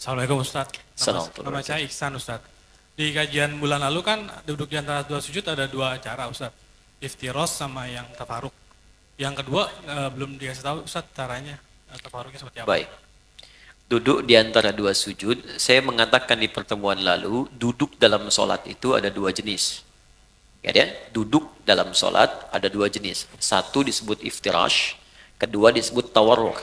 Assalamualaikum Ustaz. Assalamualaikum. Nama saya Iksan Ustaz. Di kajian bulan lalu kan duduk di antara dua sujud ada dua cara Ustaz. Iftiros sama yang tafaruk. Yang kedua belum dikasih tahu Ustaz caranya tafaruknya seperti apa. Baik. Duduk di antara dua sujud, saya mengatakan di pertemuan lalu, duduk dalam sholat itu ada dua jenis. Ya, duduk dalam sholat ada dua jenis. Satu disebut iftirash, kedua disebut tawarruk.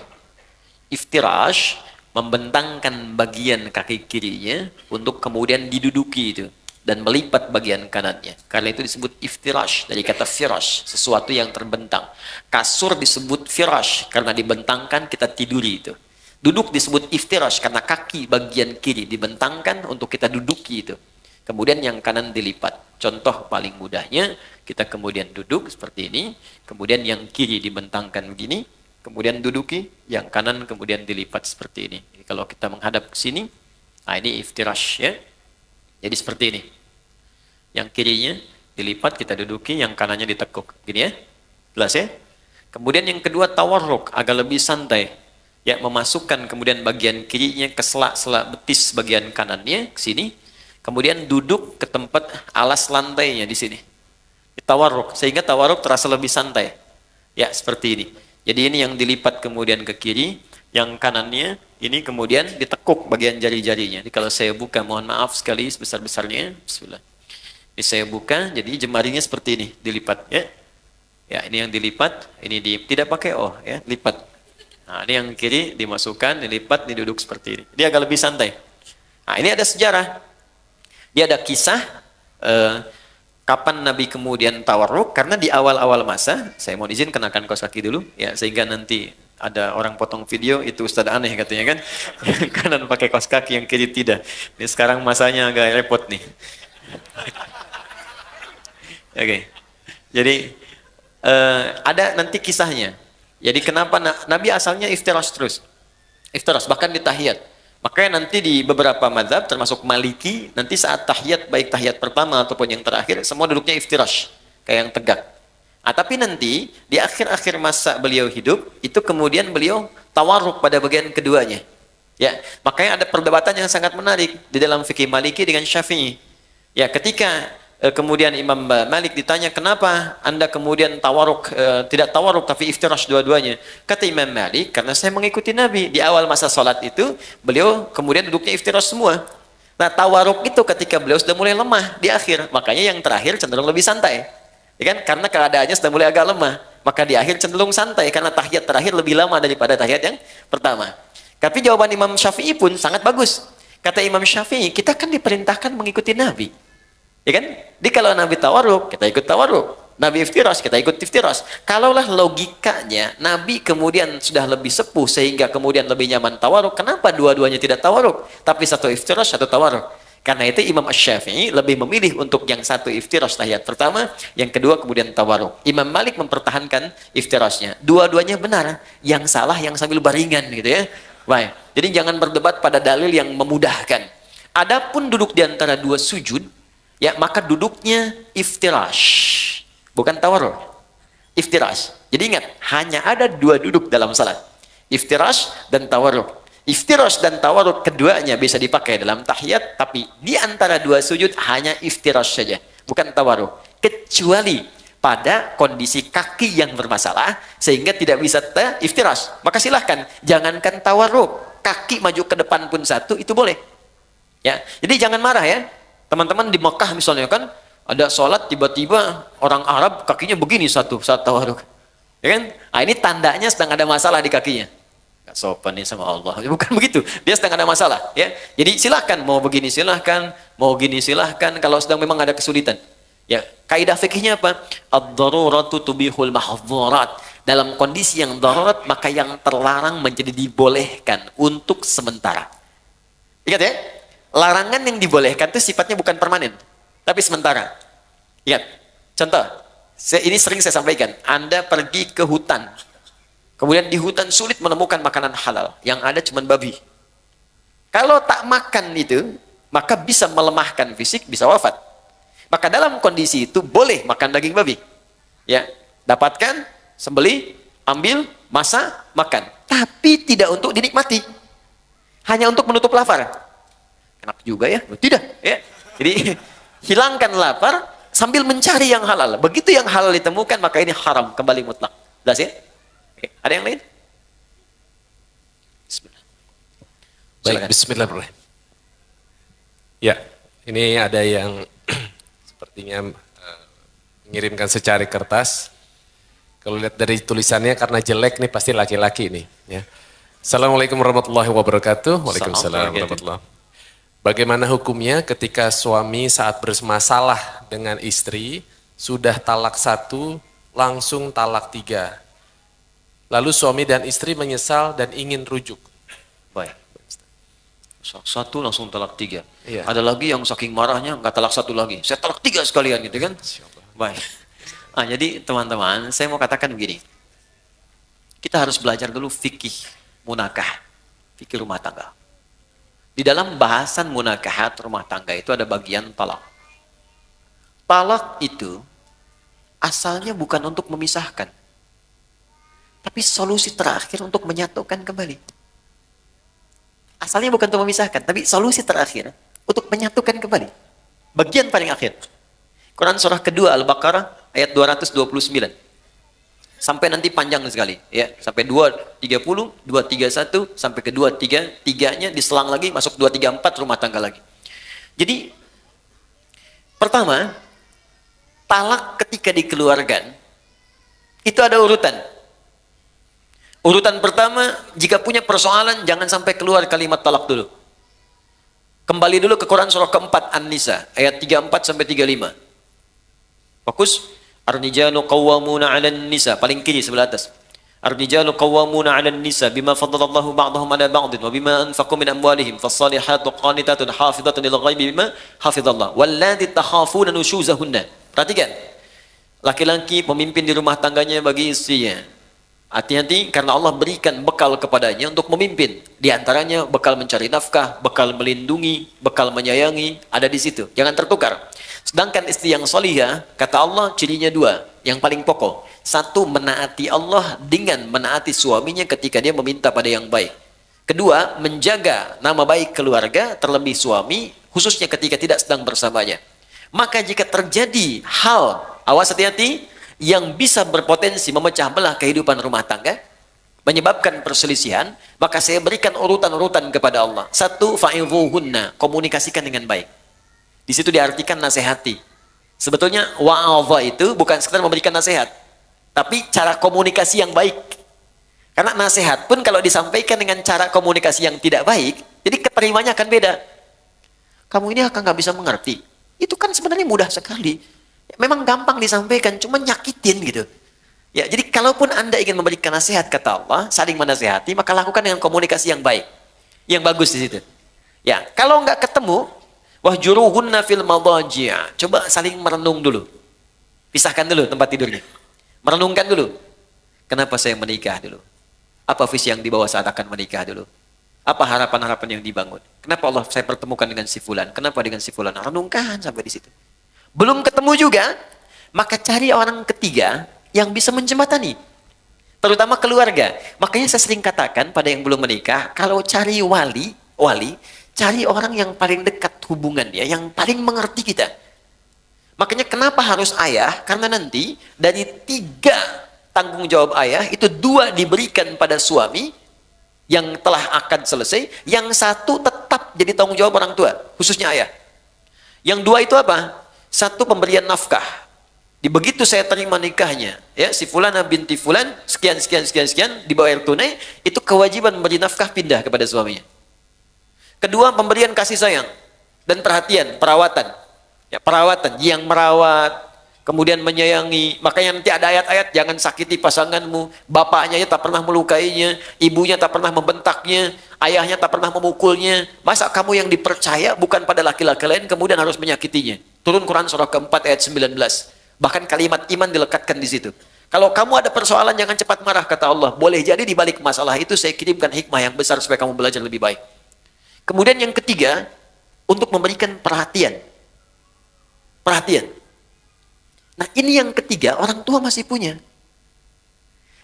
Iftirash membentangkan bagian kaki kirinya untuk kemudian diduduki itu dan melipat bagian kanannya. Karena itu disebut iftirash dari kata firash, sesuatu yang terbentang. Kasur disebut firash karena dibentangkan kita tiduri itu. Duduk disebut iftirash karena kaki bagian kiri dibentangkan untuk kita duduki itu. Kemudian yang kanan dilipat. Contoh paling mudahnya, kita kemudian duduk seperti ini, kemudian yang kiri dibentangkan begini, kemudian duduki, yang kanan kemudian dilipat seperti ini. Jadi kalau kita menghadap ke sini, nah ini iftirash ya. Jadi seperti ini. Yang kirinya dilipat, kita duduki, yang kanannya ditekuk. Gini ya. Jelas ya? Kemudian yang kedua tawarruk, agak lebih santai. Ya, memasukkan kemudian bagian kirinya ke sela-sela betis bagian kanannya ke sini. Kemudian duduk ke tempat alas lantainya di sini. Tawarruk, sehingga tawarruk terasa lebih santai. Ya, seperti ini. Jadi ini yang dilipat kemudian ke kiri, yang kanannya ini kemudian ditekuk bagian jari-jarinya. Jadi kalau saya buka, mohon maaf sekali sebesar-besarnya. Bismillah. Ini saya buka, jadi jemarinya seperti ini, dilipat ya. Ya, ini yang dilipat, ini tidak pakai ya, lipat. Nah, ini yang kiri dimasukkan, dilipat, diduduk seperti ini. Dia agak lebih santai. Nah, ini ada sejarah. Dia ada kisah kapan Nabi kemudian tawarruk, karena di awal-awal masa, saya mohon izin kenakan kaos kaki dulu, ya, sehingga nanti ada orang potong video, itu Ustaz aneh katanya kan, yang kanan pakai kaos kaki, yang kiri tidak. Ini sekarang masanya agak repot nih. Oke, jadi ada nanti kisahnya. Jadi kenapa Nabi asalnya iftirash terus, iftirash bahkan di tahiyat. Makanya nanti di beberapa mazhab termasuk Maliki, nanti saat tahiyat, baik tahiyat pertama ataupun yang terakhir, semua duduknya iftirash, kayak yang tegak. Tapi nanti di akhir-akhir masa beliau hidup, itu kemudian beliau tawarruk pada bagian keduanya. Ya, makanya ada perdebatan yang sangat menarik di dalam fikih Maliki dengan Syafi'i. Ya, ketika kemudian Imam Malik ditanya, kenapa anda kemudian tawarruk, tidak tawarruk tapi iftirash dua-duanya? Kata Imam Malik, karena saya mengikuti Nabi. Di awal masa sholat itu, beliau kemudian duduknya iftirash semua. Nah, tawarruk itu ketika beliau sudah mulai lemah di akhir. Makanya yang terakhir cenderung lebih santai. Ya kan? Karena keadaannya sudah mulai agak lemah. Maka di akhir cenderung santai, karena tahiyat terakhir lebih lama daripada tahiyat yang pertama. Tapi jawaban Imam Syafi'i pun sangat bagus. Kata Imam Syafi'i, kita kan diperintahkan mengikuti Nabi. Ya kan? Jadi kalau Nabi tawarruk, kita ikut tawarruk. Nabi iftirash, kita ikut iftirash. Kalaulah logikanya, Nabi kemudian sudah lebih sepuh sehingga kemudian lebih nyaman tawarruk, kenapa dua-duanya tidak tawarruk? Tapi satu iftirash, satu tawarruk. Karena itu Imam Asy-Syafi'i lebih memilih untuk yang satu iftirash tahiyat pertama, yang kedua kemudian tawarruk. Imam Malik mempertahankan iftirashnya. Dua-duanya benar. Yang salah yang sambil baringan gitu ya. Baik. Jadi jangan berdebat pada dalil yang memudahkan. Adapun duduk di antara dua sujud, ya, maka duduknya iftirash, bukan tawarruk. Iftirash. Jadi ingat, hanya ada dua duduk dalam salat. Iftirash dan tawarruk. Iftirash dan tawarruk keduanya bisa dipakai dalam tahiyat, tapi di antara dua sujud hanya iftirash saja, bukan tawarruk. Kecuali pada kondisi kaki yang bermasalah sehingga tidak bisa iftirash. Maka silahkan, jangankan tawarruk, kaki maju ke depan pun satu itu boleh. Ya, jadi jangan marah ya. Teman-teman di Mekah misalnya kan, ada sholat tiba-tiba orang Arab kakinya begini satu saat tawarruk. Ya kan? Nah, ini tandanya sedang ada masalah di kakinya. Gak sopan nih sama Allah. Bukan begitu. Dia sedang ada masalah. Ya. Jadi silahkan, mau begini silahkan, mau gini silahkan, kalau sedang memang ada kesulitan. Ya, kaidah fikihnya apa? Ad-daruratu tubihul mahdzurat. Dalam kondisi yang darurat, maka yang terlarang menjadi dibolehkan untuk sementara. Ingat ya? Larangan yang dibolehkan itu sifatnya bukan permanen, tapi sementara. Ingat, contoh, ini sering saya sampaikan. Anda pergi ke hutan, kemudian di hutan sulit menemukan makanan halal, yang ada cuma babi. Kalau tak makan itu, maka bisa melemahkan fisik, bisa wafat. Maka dalam kondisi itu boleh makan daging babi. Ya, dapatkan, sembelih, ambil, masak, makan. Tapi tidak untuk dinikmati. hanya untuk menutup lapar. Enak juga ya? Tidak. Ya. Jadi hilangkan lapar sambil mencari yang halal. Begitu yang halal ditemukan, maka ini haram kembali mutlak. Jelas ya? Oke. Ada yang lain? Bismillah. Baik, bismillahirrahmanirrahim. Ya, ini ada yang sepertinya mengirimkan secari kertas. Kalau lihat dari tulisannya karena jelek nih pasti laki-laki nih. Ya. Assalamualaikum warahmatullahi wabarakatuh. Waalaikumsalam warahmatullahi. Bagaimana hukumnya ketika suami saat bermasalah dengan istri sudah talak 1 langsung talak 3. Lalu suami dan istri menyesal dan ingin rujuk. Baik. 1 langsung talak 3. Iya. Ada lagi yang saking marahnya nggak talak 1 lagi. Saya talak 3 sekalian gitu kan. Baik. Nah, jadi teman-teman, saya mau katakan begini. Kita harus belajar dulu fikih munakah, fikih rumah tangga. Di dalam bahasan munakahat rumah tangga itu ada bagian talak. Talak itu asalnya bukan untuk memisahkan, tapi solusi terakhir untuk menyatukan kembali. Asalnya bukan untuk memisahkan, tapi solusi terakhir untuk menyatukan kembali. Bagian paling akhir. Quran surah kedua Al-Baqarah ayat 229. Sampai nanti panjang sekali, ya. Sampai 230, 231 sampai ke 233-nya diselang lagi masuk 234 rumah tangga lagi. Jadi pertama, talak ketika dikeluarkan itu ada urutan. Urutan pertama, jika punya persoalan jangan sampai keluar kalimat talak dulu. Kembali dulu ke Quran surah keempat An-Nisa ayat 34 sampai 35. Fokus. Ar-rijalu qawwamuna 'alan nisa, paling kiri sebelah atas. Ar-rijalu qawwamuna 'alan nisa bima faddalallahu ba'dahum 'ala ba'din wa bima anfaqu min amwalihim fas-salihatu qanitatun hafizatun lil ghaibi bima hafizallah wallati takhafuna nushuzahunna. Perhatikan. Laki-laki pemimpin di rumah tangganya bagi istrinya. Hati-hati karena Allah berikan bekal kepadanya untuk memimpin. Di antaranya bekal mencari nafkah, bekal melindungi, bekal menyayangi, ada di situ. Jangan tertukar. Sedangkan istri yang solihah, kata Allah cirinya 2. Yang paling pokok. 1, menaati Allah dengan menaati suaminya ketika dia meminta pada yang baik. 2, menjaga nama baik keluarga, terlebih suami, khususnya ketika tidak sedang bersamanya. Maka jika terjadi hal, awas hati-hati, yang bisa berpotensi memecah belah kehidupan rumah tangga, menyebabkan perselisihan, maka saya berikan urutan-urutan kepada Allah. 1, fa'idhuhunna, komunikasikan dengan baik. Di situ diartikan nasihati. Sebetulnya wa'adha itu bukan sekedar memberikan nasihat, tapi cara komunikasi yang baik. Karena nasihat pun kalau disampaikan dengan cara komunikasi yang tidak baik, jadi keterimanya akan beda. Kamu ini akan nggak bisa mengerti. Itu kan sebenarnya mudah sekali. Memang gampang disampaikan, cuma nyakitin gitu. Ya, jadi kalaupun Anda ingin memberikan nasihat kata Allah, saling menasihati, maka lakukan dengan komunikasi yang baik. Yang bagus di situ. Ya, kalau nggak ketemu, wahjuruhunna fil madaji'. Coba saling merenung dulu. Pisahkan dulu tempat tidurnya. Merenungkan dulu. Kenapa saya menikah dulu? Apa visi yang dibawa saat akan menikah dulu? Apa harapan-harapan yang dibangun? Kenapa Allah saya pertemukan dengan si fulan? Kenapa dengan si fulan? Renungkan sampai di situ. Belum ketemu juga, maka cari orang ketiga yang bisa menjembatani. Terutama keluarga. Makanya saya sering katakan pada yang belum menikah, kalau cari wali, cari orang yang paling dekat hubungannya, yang paling mengerti kita. Makanya kenapa harus ayah? Karena nanti dari 3 tanggung jawab ayah, itu 2 diberikan pada suami yang telah akan selesai, yang 1 tetap jadi tanggung jawab orang tua, khususnya ayah. Yang 2 itu apa? 1, pemberian nafkah. Di begitu saya terima nikahnya, ya, si fulana binti fulan, sekian, dibayar tunai, itu kewajiban memberi nafkah pindah kepada suaminya. 2, pemberian kasih sayang dan perhatian, perawatan. Ya, perawatan, yang merawat, kemudian menyayangi. Makanya nanti ada ayat-ayat, jangan sakiti pasanganmu, bapaknya tak pernah melukainya, ibunya tak pernah membentaknya, ayahnya tak pernah memukulnya. Masa kamu yang dipercaya bukan pada laki-laki lain kemudian harus menyakitinya? Turun Quran surah keempat ayat 19. Bahkan kalimat iman dilekatkan di situ. Kalau kamu ada persoalan jangan cepat marah kata Allah. Boleh jadi di balik masalah itu saya kirimkan hikmah yang besar supaya kamu belajar lebih baik. Kemudian yang ketiga, untuk memberikan perhatian. Perhatian. Nah, ini yang ketiga orang tua masih punya.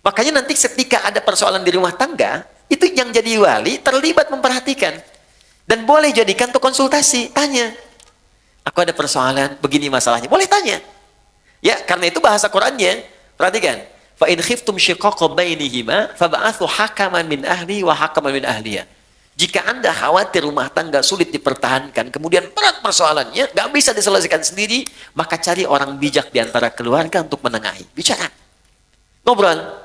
Makanya nanti ketika ada persoalan di rumah tangga, itu yang jadi wali terlibat memperhatikan. Dan boleh jadikan untuk konsultasi, tanya. Aku ada persoalan, begini masalahnya. Boleh tanya. Ya, karena itu bahasa Qur'annya. Perhatikan. Fa in khiftum shiqaqa bainihima fab'athu hakaman min ahli wa hakaman min ahliya. Jika Anda khawatir rumah tangga sulit dipertahankan, kemudian berat persoalannya, nggak bisa diselesaikan sendiri, maka cari orang bijak di antara keluarga untuk menengahi. Bicara. Ngobrol.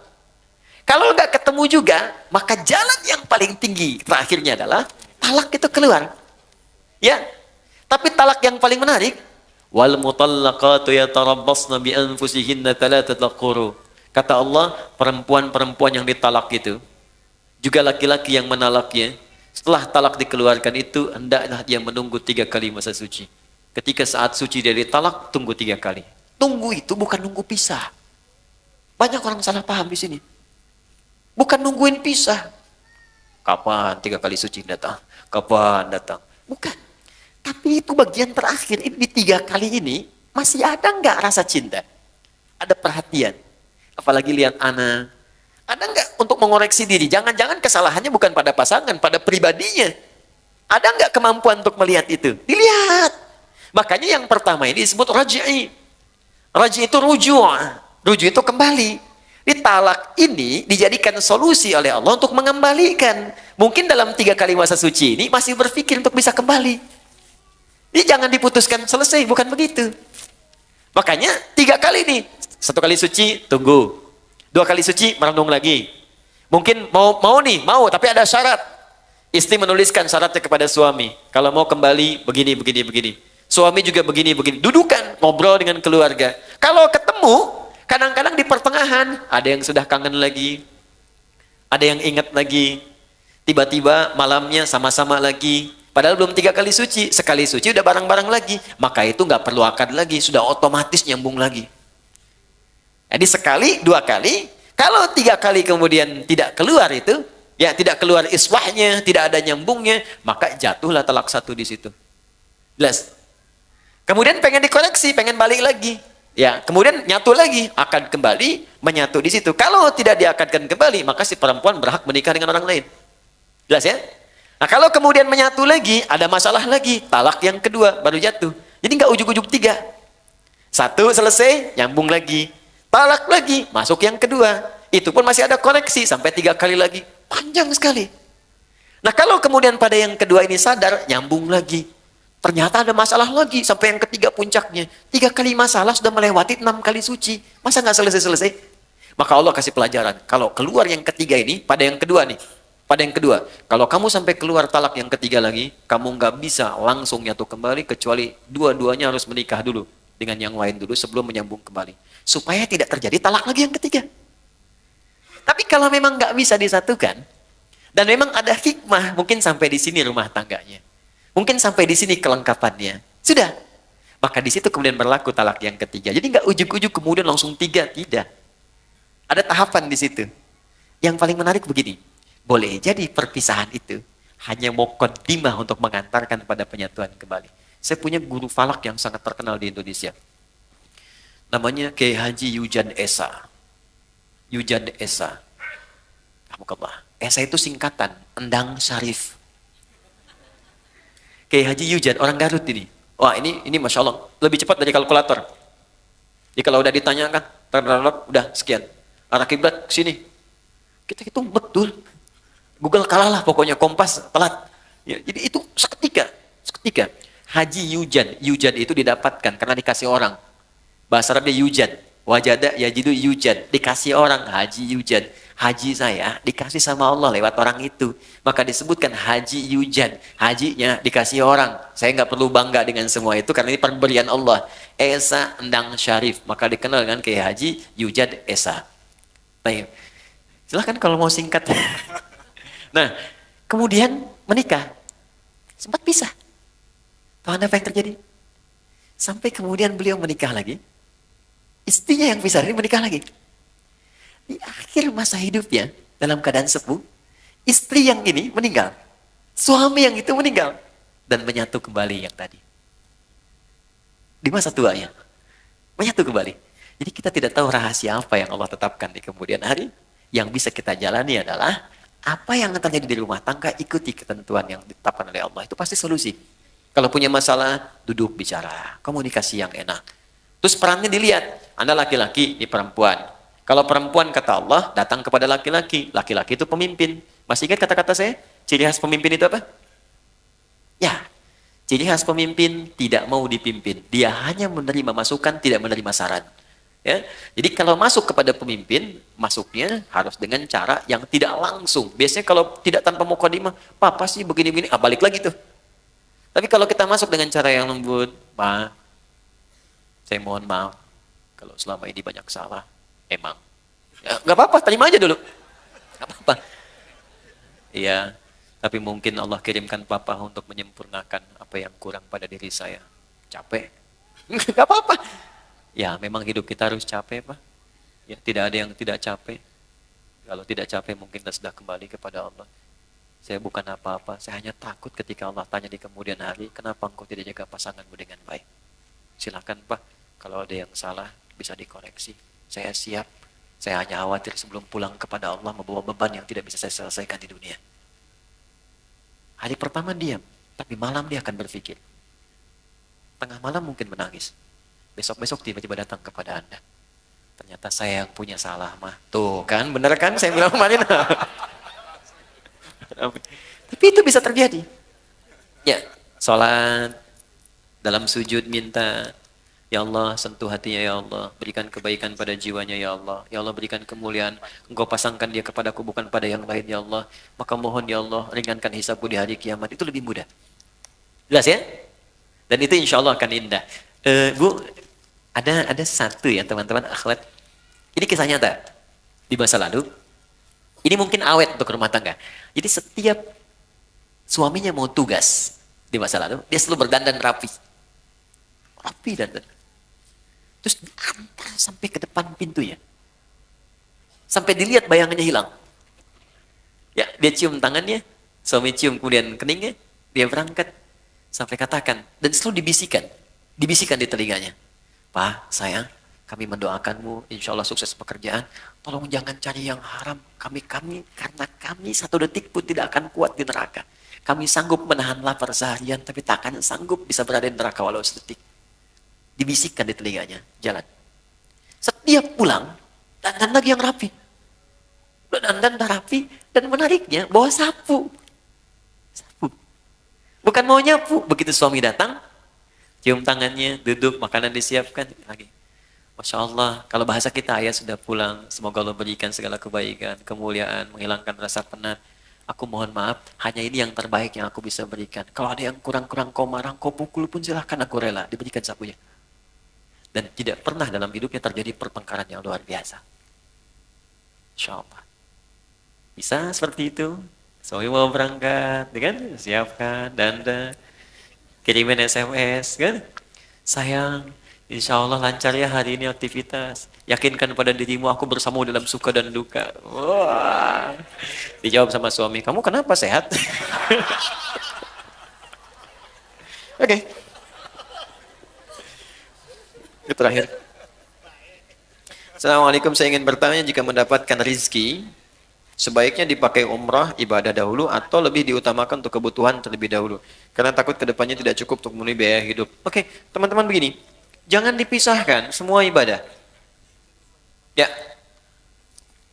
Kalau nggak ketemu juga, maka jalan yang paling tinggi terakhirnya adalah talak itu keluar. Ya. Tapi talak yang paling menarik, wal mutallaqatu yatarabbasna bi anfusihinna thalathata quru. Kata Allah, perempuan-perempuan yang ditalak itu, juga laki-laki yang menalaknya, setelah talak dikeluarkan itu, hendaklah dia menunggu 3 kali masa suci. Ketika saat suci dia ditalak, tunggu 3 kali. Tunggu itu bukan nunggu pisah. Banyak orang salah paham di sini. Bukan nungguin pisah. Kapan 3 kali suci datang? Kapan datang? Bukan. Tapi itu bagian terakhir. Ini di 3 kali ini, masih ada nggak rasa cinta? Ada perhatian. Apalagi lihat anak. Ada nggak untuk mengoreksi diri? Jangan-jangan kesalahannya bukan pada pasangan, pada pribadinya. Ada nggak kemampuan untuk melihat itu? Dilihat. Makanya yang pertama ini disebut raji'i. Raji itu rujuk. Rujuk itu kembali. Talak ini dijadikan solusi oleh Allah untuk mengembalikan. Mungkin dalam 3 kali masa suci ini masih berpikir untuk bisa kembali. Ini jangan diputuskan selesai, bukan begitu. Makanya 3 kali nih. 1 kali suci, tunggu. 2 kali suci, merenung lagi. Mungkin mau tapi ada syarat. Istri menuliskan syaratnya kepada suami. Kalau mau kembali, begini, begini, begini. Suami juga begini, begini. Dudukan, ngobrol dengan keluarga. Kalau ketemu, kadang-kadang di pertengahan, ada yang sudah kangen lagi. Ada yang ingat lagi. Tiba-tiba malamnya sama-sama lagi. Padahal belum 3 kali suci. Sekali suci udah bareng-bareng lagi. Maka itu nggak perlu akad lagi. Sudah otomatis nyambung lagi. Jadi sekali, 2 kali. Kalau 3 kali kemudian tidak keluar itu, ya tidak keluar iswahnya, tidak ada nyambungnya, maka jatuhlah talak 1 di situ. Jelas. Kemudian pengen dikoreksi, pengen balik lagi. Ya, kemudian nyatu lagi, akad kembali, menyatu di situ. Kalau tidak diakadkan kembali, maka si perempuan berhak menikah dengan orang lain. Jelas ya? Nah, kalau kemudian menyatu lagi, ada masalah lagi, talak yang kedua baru jatuh. Jadi nggak ujuk-ujuk 3. 1 selesai, nyambung lagi. Talak lagi, masuk yang kedua. Itu pun masih ada koreksi, sampai 3 kali lagi. Panjang sekali. Nah, kalau kemudian pada yang kedua ini sadar, nyambung lagi. Ternyata ada masalah lagi, sampai yang ketiga puncaknya. 3 kali masalah sudah melewati 6 kali suci. Masa nggak selesai-selesai? Maka Allah kasih pelajaran. Kalau keluar yang ketiga ini, pada yang kedua nih. Pada yang kedua, kalau kamu sampai keluar talak yang ketiga lagi, kamu nggak bisa langsung nyatu kembali, kecuali dua-duanya harus menikah dulu dengan yang lain dulu sebelum menyambung kembali. Supaya tidak terjadi talak lagi yang ketiga. Tapi kalau memang nggak bisa disatukan, dan memang ada hikmah, mungkin sampai di sini rumah tangganya. Mungkin sampai di sini kelengkapannya. Sudah. Maka di situ kemudian berlaku talak yang ketiga. Jadi nggak ujuk-ujuk kemudian langsung 3, tidak. Ada tahapan di situ. Yang paling menarik begini. Boleh jadi perpisahan itu hanya muqaddimah untuk mengantarkan pada penyatuan kembali. Saya punya guru falak yang sangat terkenal di Indonesia. Namanya Kiai Haji Yujan Esa. Yujan Esa. Alhamdulillah. Esa itu singkatan, Endang Syarif. Kiai Haji Yujan, orang Garut ini. Wah, ini Masya Allah, lebih cepat dari kalkulator. Jadi kalau udah ditanyakan, udah sekian. Arah kiblat sini. Kita hitung betul. Google kalah lah pokoknya, Kompas telat. Ya, jadi itu seketika. Haji Yujan. Yujan itu didapatkan karena dikasih orang. Bahasa Arabnya Yujan. Wajada yajidu Yujan. Dikasih orang, Haji Yujan. Haji saya dikasih sama Allah lewat orang itu. Maka disebutkan Haji Yujan. Hajinya dikasih orang. Saya nggak perlu bangga dengan semua itu karena ini pemberian Allah. Esa Endang Syarif. Maka dikenal dengan Kiai Haji Yujan Esa. Baik. Silahkan kalau mau singkat. Nah, kemudian menikah. Sempat pisah. Tahu Anda apa yang terjadi? Sampai kemudian beliau menikah lagi. Istrinya yang pisah ini menikah lagi. Di akhir masa hidupnya, dalam keadaan sepuh, istri yang ini meninggal. Suami yang itu meninggal. Dan menyatu kembali yang tadi. Di masa tuanya. Menyatu kembali. Jadi kita tidak tahu rahasia apa yang Allah tetapkan di kemudian hari. Yang bisa kita jalani adalah apa yang terjadi di rumah tangga, ikuti ketentuan yang ditetapkan oleh Allah. Itu pasti solusi. Kalau punya masalah, duduk bicara, komunikasi yang enak. Terus perannya dilihat, Anda laki-laki, ini perempuan. Kalau perempuan kata Allah, datang kepada laki-laki. Laki-laki itu pemimpin. Masih ingat kata-kata saya? Ciri khas pemimpin itu apa? Ya, ciri khas pemimpin tidak mau dipimpin. Dia hanya menerima masukan, tidak menerima saran. Ya, jadi kalau masuk kepada pemimpin, masuknya harus dengan cara yang tidak langsung. Biasanya kalau tidak tanpa mukadimah, papa sih begini-begini, balik lagi tuh. Tapi kalau kita masuk dengan cara yang lembut, Ma, saya mohon maaf kalau selama ini banyak salah, emang. Ya, nggak apa-apa, terima aja dulu. Nggak apa-apa. Iya, tapi mungkin Allah kirimkan papa untuk menyempurnakan apa yang kurang pada diri saya. Capek. Nggak apa-apa. Ya, memang hidup kita harus capek, Pak. Ya, tidak ada yang tidak capek. Kalau tidak capek mungkin kita sudah kembali kepada Allah. Saya bukan apa-apa, saya hanya takut ketika Allah tanya di kemudian hari, kenapa engkau tidak jaga pasanganmu dengan baik? Silakan Pak, kalau ada yang salah bisa dikoreksi. Saya siap, saya hanya khawatir sebelum pulang kepada Allah membawa beban yang tidak bisa saya selesaikan di dunia. Hari pertama diam, tapi malam dia akan berpikir. Tengah malam mungkin menangis. Besok-besok tiba-tiba datang kepada Anda. Ternyata saya yang punya salah mah. Tuh kan, bener kan saya bilang kemarin. Tapi itu bisa terjadi. Ya, sholat, dalam sujud minta, ya Allah sentuh hatinya ya Allah, berikan kebaikan pada jiwanya ya Allah berikan kemuliaan, engkau pasangkan dia kepadaku bukan pada yang lain ya Allah, maka mohon ya Allah ringankan hisabku di hari kiamat. Itu lebih mudah. Jelas ya? Dan itu insya Allah akan indah. Bu, ada satu ya teman-teman akhwat. Ini kisah nyata di masa lalu. Ini mungkin awet untuk rumah tangga. Jadi setiap suaminya mau tugas di masa lalu, dia selalu berdandan rapi. Rapi dandan. Terus diantar sampai ke depan pintunya. Sampai dilihat bayangannya hilang. Ya, dia cium tangannya, suami cium kemudian keningnya, dia berangkat. Sampai katakan, dan selalu dibisikkan di telinganya. Pak, sayang, kami mendoakanmu, insya Allah sukses pekerjaan. Tolong jangan cari yang haram. Karena kami satu detik pun tidak akan kuat di neraka. Kami sanggup menahan lapar seharian, tapi tak akan sanggup bisa berada di neraka walau sedetik. Dibisikkan di telinganya, jalan. Setiap pulang, dandan lagi yang rapi. Dandan rapi, dan menariknya bawa sapu. Sapu. Bukan mau nyapu. Begitu suami datang, cium tangannya, duduk, makanan disiapkan, lagi. Masya Allah, kalau bahasa kita ayah sudah pulang, semoga Allah berikan segala kebaikan, kemuliaan, menghilangkan rasa penat. Aku mohon maaf, hanya ini yang terbaik yang aku bisa berikan. Kalau ada yang kurang-kurang kau marah, kau pukul pun silahkan, aku rela. Diberikan sapunya. Dan tidak pernah dalam hidupnya terjadi pertengkaran yang luar biasa. Insya Allah. Bisa seperti itu. Suami mau berangkat, kan? Siapkan, dandan, kirimin SMS, kan? Sayang, insya Allah lancar ya hari ini aktivitas. Yakinkan pada dirimu aku bersamamu dalam suka dan duka. Wah. Dijawab sama suami, kamu kenapa sehat? Oke. Itu terakhir. Assalamualaikum, saya ingin bertanya jika mendapatkan rizki, sebaiknya dipakai umrah ibadah dahulu atau lebih diutamakan untuk kebutuhan terlebih dahulu? Karena takut kedepannya tidak cukup untuk memenuhi biaya hidup. Oke, teman-teman begini. Jangan dipisahkan semua ibadah. Ya,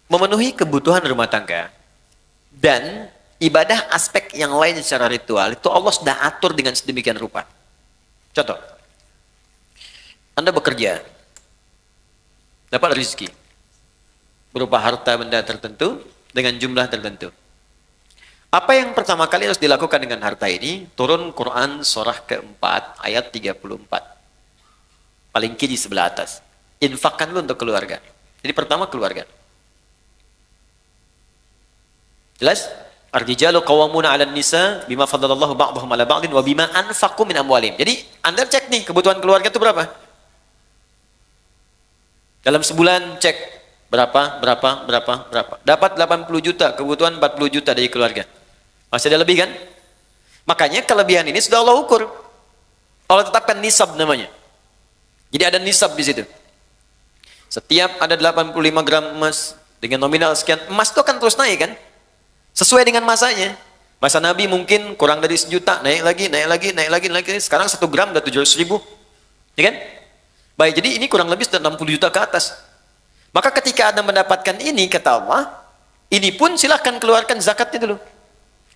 memenuhi kebutuhan rumah tangga dan ibadah aspek yang lain secara ritual itu Allah sudah atur dengan sedemikian rupa. Contoh, Anda bekerja, dapat rezeki berupa harta benda tertentu dengan jumlah tertentu. Apa yang pertama kali harus dilakukan dengan harta ini? Turun Quran surah keempat ayat 34. Paling kiri sebelah atas. Infakkan lu untuk keluarga. Jadi pertama keluarga. Jelas? Ar-rijalu qawwamuna 'alan nisa bima faddalallahu ba'dahum 'ala ba'din wa bima anfaqu min amwalihim. Jadi Anda cek nih kebutuhan keluarga itu berapa? Dalam sebulan cek berapa. Dapat 80 juta, kebutuhan 40 juta dari keluarga. Masih ada lebih kan? Makanya kelebihan ini sudah Allah ukur. Allah tetapkan nisab namanya. Jadi ada nisab di situ. Setiap ada 85 gram emas, Dengan nominal sekian, emas itu akan terus naik kan? Sesuai dengan masanya. Masa Nabi mungkin kurang dari 1 juta, naik lagi, naik lagi, naik lagi, naik lagi. Sekarang 1 gram udah 700.000. Ya kan? Baik, jadi ini kurang lebih sudah 60 juta ke atas. Maka ketika Anda mendapatkan ini, kata Allah, ini pun silahkan keluarkan zakatnya dulu.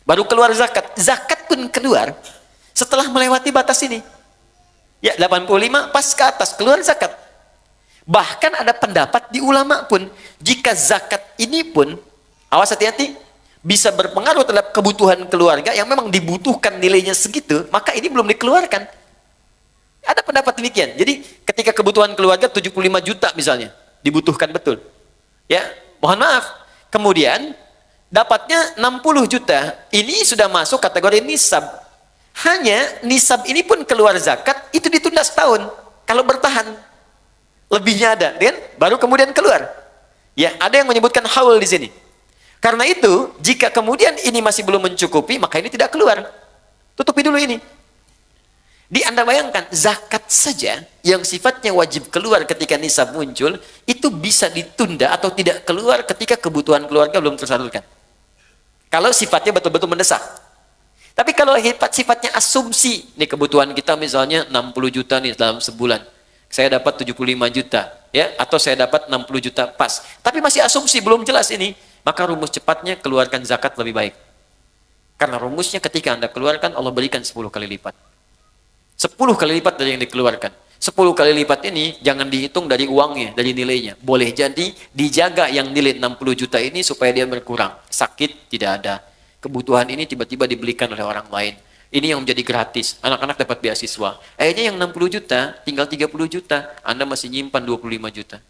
Baru keluar zakat. Zakat pun keluar setelah melewati batas ini. Ya, 85 pas ke atas, keluar zakat. Bahkan ada pendapat di ulama pun, jika zakat ini pun, awas hati-hati, bisa berpengaruh terhadap kebutuhan keluarga yang memang dibutuhkan nilainya segitu, maka ini belum dikeluarkan. Ada pendapat demikian. Jadi ketika kebutuhan keluarga 75 juta misalnya, dibutuhkan betul. Ya, mohon maaf. Kemudian dapatnya 60 juta, ini sudah masuk kategori nisab. Hanya nisab ini pun keluar zakat, itu ditunda setahun. Kalau bertahan, lebihnya ada, kan? Baru kemudian keluar. Ya, ada yang menyebutkan haul di sini. Karena itu, jika kemudian ini masih belum mencukupi, maka ini tidak keluar. Tutupi dulu ini. Di Anda bayangkan, zakat saja yang sifatnya wajib keluar ketika nisab muncul, itu bisa ditunda atau tidak keluar ketika kebutuhan keluarga belum tersalurkan. Kalau sifatnya betul-betul mendesak. Tapi kalau sifatnya asumsi, nih kebutuhan kita misalnya 60 juta nih dalam sebulan. Saya dapat 75 juta, ya, atau saya dapat 60 juta pas. Tapi masih asumsi, belum jelas ini. Maka rumus cepatnya keluarkan zakat lebih baik. Karena rumusnya ketika Anda keluarkan, Allah berikan 10 kali lipat. 10 kali lipat dari yang dikeluarkan. 10 kali lipat ini jangan dihitung dari uangnya, dari nilainya. Boleh jadi dijaga yang nilai 60 juta ini supaya dia berkurang. Sakit tidak ada. Kebutuhan ini tiba-tiba dibelikan oleh orang lain. Ini yang menjadi gratis. Anak-anak dapat beasiswa. Akhirnya yang 60 juta, tinggal 30 juta. Anda masih nyimpan 25 juta.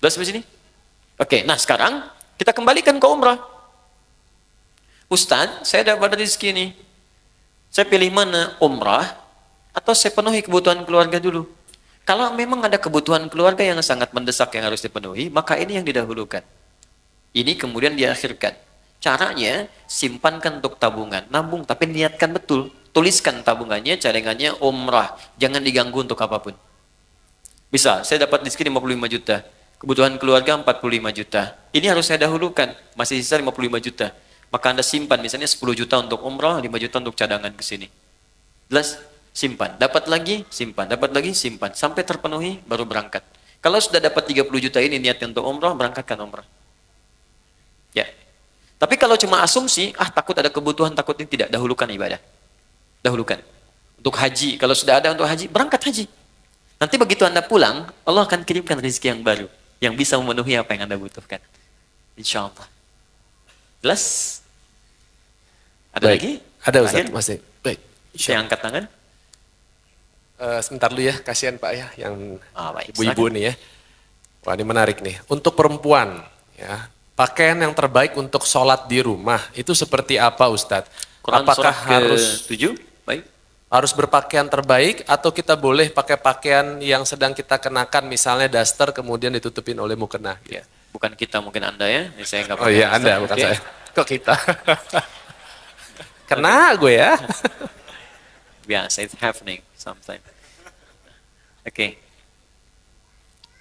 Sudah sampai sini? Oke, nah sekarang kita kembalikan ke umrah. Ustaz, saya dapat rezeki nih. Saya pilih mana? Umrah atau saya penuhi kebutuhan keluarga dulu? Kalau memang ada kebutuhan keluarga yang sangat mendesak yang harus dipenuhi, maka ini yang didahulukan. Ini kemudian diakhirkan. Caranya, simpankan untuk tabungan. Nabung, tapi niatkan betul. Tuliskan tabungannya, cadangannya umrah. Jangan diganggu untuk apapun. Bisa, saya dapat rezeki 55 juta. Kebutuhan keluarga 45 juta. Ini harus saya dahulukan. Masih sisa 55 juta. Maka Anda simpan, misalnya 10 juta untuk umrah, 5 juta untuk cadangan ke sini. Jelas? Simpan. Dapat lagi, simpan. Dapat lagi, simpan. Sampai terpenuhi, baru berangkat. Kalau sudah dapat 30 juta ini niatkan untuk umrah, berangkatkan umrah. Ya. Tapi kalau cuma asumsi, takut ada kebutuhan, takut ini, tidak. Dahulukan ibadah. Dahulukan. Untuk haji, kalau sudah ada untuk haji, berangkat haji. Nanti begitu Anda pulang, Allah akan kirimkan rezeki yang baru. Yang bisa memenuhi apa yang Anda butuhkan. Insya Allah. Jelas? Ada Baik. lagi? Ada Ustaz, masih. Baik. Saya angkat tangan. Sebentar dulu ya, kasihan Pak ya, yang Baik, ibu-ibu nih ya. Wah ini menarik nih. Untuk perempuan, ya, pakaian yang terbaik untuk sholat di rumah, itu seperti apa Ustadz? Quran Apakah surat harus ke-7? Baik. harus berpakaian terbaik atau kita boleh pakai pakaian yang sedang kita kenakan, misalnya daster kemudian ditutupin oleh mukena? Ya, bukan kita, mungkin Anda ya. Ini saya nggak Oh iya daster. Anda, bukan Oke. saya. Kok kita? Kena gue ya. Biasa, it's happening sometime. Oke.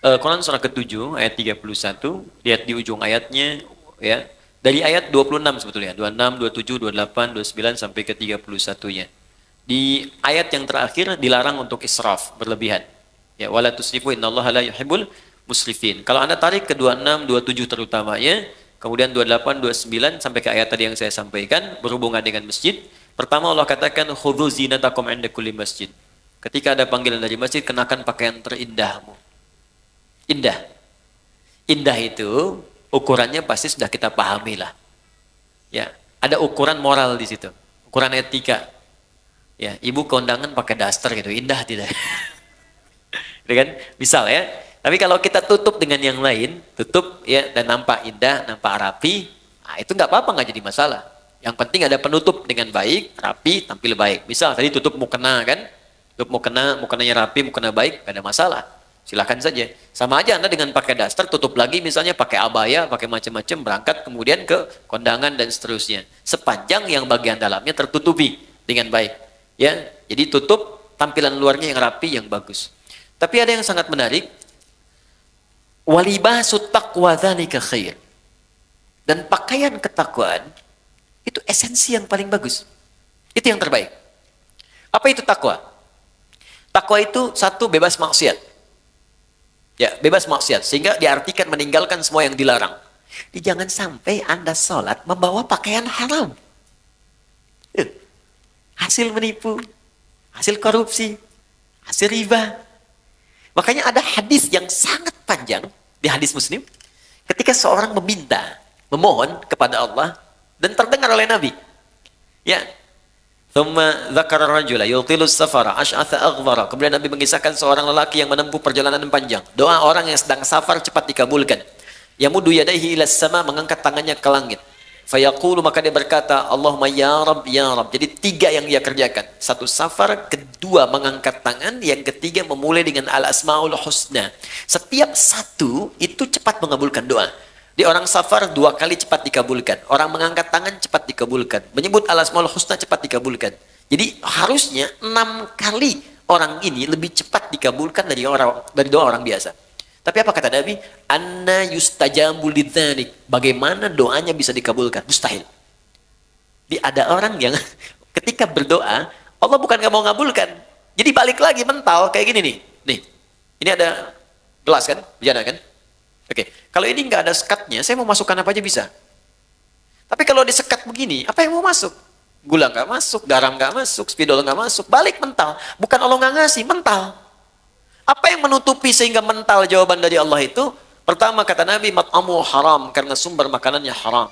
Quran surah ke-7 ayat 31, lihat di ujung ayatnya ya. Dari ayat 26 sebetulnya, 26, 27, 28, 29 sampai ke 31-nya. Di ayat yang terakhir dilarang untuk israf, berlebihan. Ya, wala tusrifu innallaha la yuhibbul musrifin. Kalau Anda tarik ke 26, 27 terutamanya, kemudian 28, 29 sampai ke ayat tadi yang saya sampaikan berhubungan dengan masjid. Pertama Allah katakan khudzu zinatakum 'inda kulli masjid. Ketika ada panggilan dari masjid, kenakan pakaian terindahmu. Indah. Indah itu ukurannya pasti sudah kita pahami lah. Ya, ada ukuran moral di situ. Ukuran etika. Ya, ibu kondangan pakai daster gitu, indah tidak? Gitu kan? Misal ya. Tapi kalau kita tutup dengan yang lain, tutup ya dan nampak indah, nampak rapi, itu nggak apa-apa, nggak jadi masalah. Yang penting ada penutup dengan baik, rapi, tampil baik. Misal tadi tutup mukena kan? Tutup mukenanya rapi, mukena baik, nggak ada masalah. Silakan saja. Sama aja Anda dengan pakai daster, tutup lagi misalnya pakai abaya, pakai macam-macam, berangkat kemudian ke kondangan dan seterusnya. Sepanjang yang bagian dalamnya tertutupi dengan baik. Ya, jadi tutup tampilan luarnya yang rapi, yang bagus. Tapi ada yang sangat menarik. Walibasut taqwa dzalika khair. Dan pakaian ketakwaan itu esensi yang paling bagus. Itu yang terbaik. Apa itu takwa? Takwa itu satu, bebas maksiat. Ya, bebas maksiat. Sehingga diartikan meninggalkan semua yang dilarang. Jangan sampai Anda sholat membawa pakaian haram. Hasil menipu, hasil korupsi, hasil riba. Makanya ada hadis yang sangat panjang di hadis Muslim. Ketika seorang memohon kepada Allah dan terdengar oleh Nabi. Ya. Thumma dzakara rajula yutilus safara asy'atha aghbara. Kemudian Nabi mengisahkan seorang lelaki yang menempuh perjalanan panjang. Doa orang yang sedang safar cepat dikabulkan. Yamudu yadayhi ila sama, mengangkat tangannya ke langit. Fayaqulu, maka dia berkata, Allahumma ya Rabb ya Rabb. Jadi 3 yang dia kerjakan. 1 safar, 2 mengangkat tangan, yang ketiga memulai dengan al-asmaul husna. Setiap satu itu cepat mengabulkan doa. Di orang safar 2 kali cepat dikabulkan. Orang mengangkat tangan cepat dikabulkan. Menyebut al-asmaul husna cepat dikabulkan. Jadi harusnya 6 kali orang ini lebih cepat dikabulkan dari doa orang biasa. Tapi apa kata Nabi? Anna yustajabu lidzalik. Bagaimana doanya bisa dikabulkan? Mustahil. Jadi ada orang yang ketika berdoa, Allah bukan nggak mau ngabulkan. Jadi balik lagi mental kayak gini nih. Nih, ini ada gelas kan? Bejana kan? Oke, kalau ini nggak ada sekatnya, saya mau masukkan apa aja bisa. Tapi kalau disekat begini, apa yang mau masuk? Gula nggak masuk, garam nggak masuk, spidol nggak masuk, balik mental. Bukan Allah nggak ngasih, mental. Apa yang menutupi sehingga mental jawaban dari Allah itu? Pertama kata Nabi, mat'amu haram, karena sumber makanannya haram.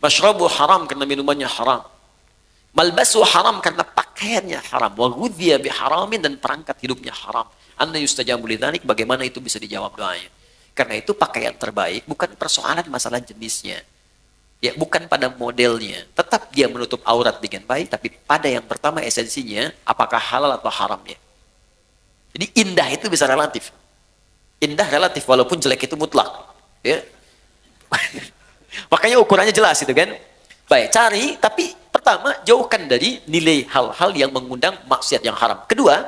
Mashrabu haram, karena minumannya haram. Malbasu haram, karena pakaiannya haram. Wa ghudhiya biharamin, dan perangkat hidupnya haram. Anna yustajabu lidzalik, bagaimana itu bisa dijawab doanya? Karena itu pakaian terbaik bukan persoalan masalah jenisnya. Ya, bukan pada modelnya. Tetap dia menutup aurat dengan baik, tapi pada yang pertama esensinya, apakah halal atau haramnya. Jadi indah itu bisa relatif. Indah relatif, walaupun jelek itu mutlak. Ya. Makanya ukurannya jelas itu kan. Baik, cari, tapi pertama jauhkan dari nilai hal-hal yang mengundang maksiat yang haram. Kedua,